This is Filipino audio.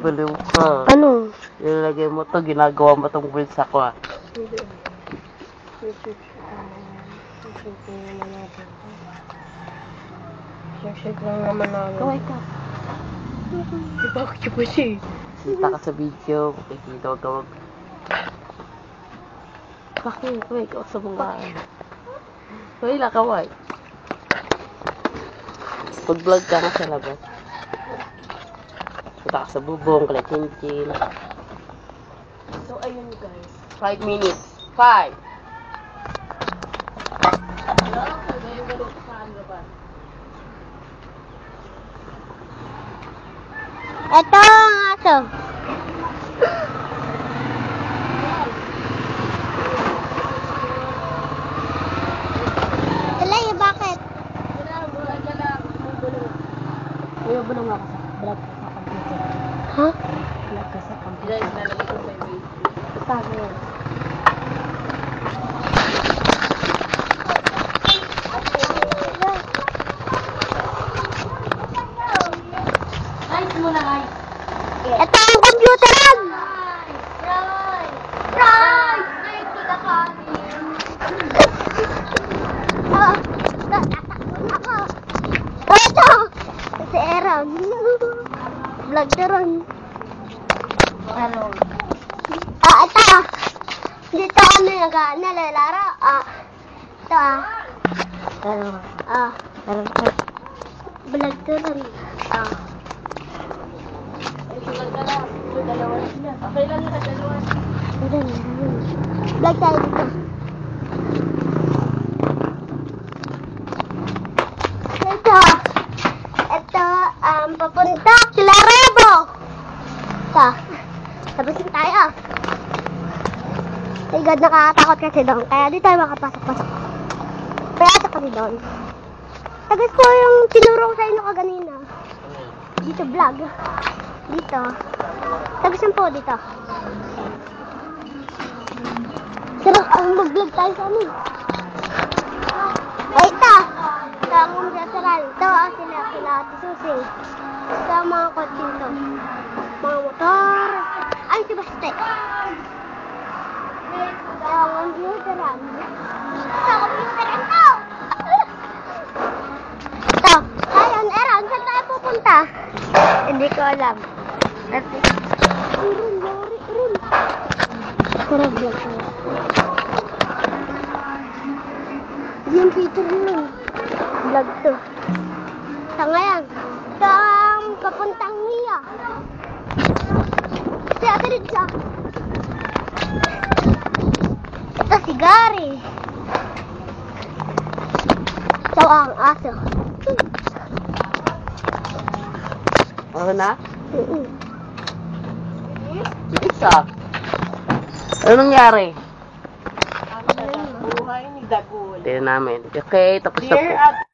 Baliw ka. Ano? Ilalagay mo to, ginagawa mo tong bulsa ko ah. Shake lang naman namin. Kaway ka. Bakit siya pa siya? Kita ka sa video, makikita ka. Kaway ka sa munggaan. Kaway lang, kaway. Pag-vlog ka na sa labas. Kita ka sa bubong, kala chin-chin. So, ayun guys. 5 minutes. 5! Ito ang aso. Talay, bakit? Kuya, bulong ako sa vlog ka sa computer. Ha? Vlog ka sa computer. Ilalagay ko sa video. Itago yan. Guys, muna guys. Ito ang computer! Ito! Si Aaron. Vlog na ron. Ano? Ito. Dito kami nalalaro. Ito Ano? Vlog na ron. Dalawa na sila. Okay lang na, dalawa. Vlog tayo dito. Ito, papunta Clarebo. Ito, tapusin tayo. Ay God, nakakatakot kasi doon. Kaya di tayo makapasok-pasok. Pasok kami doon. Tagas ko yung tinuro ko sa inyo kaganina. Dito vlog. Dito. Tagasan po dito. Sarap ang mag-vlog tayo sa amin. Ay, ito. Ito ang restaurant. Ito sila Ate Susi. Ito ang mga kotse ito. Mga motor. Ay, si Baste. Ito ang computeran. Ito ang computeran to. Ito. Ayun, Eran, saan tayo pupunta? Hindi ko alam. Run. Sarap vlog ko. Yung Peter nun. Vlog to. Sa ngayon, ito ang papuntang Mia. Si Ate Ritza. Ito si Gary. Ito ang aso. Ano na? Isa. Ano nangyari? Buhay ni Dagul. Tingnan namin. Okay, tapos na po.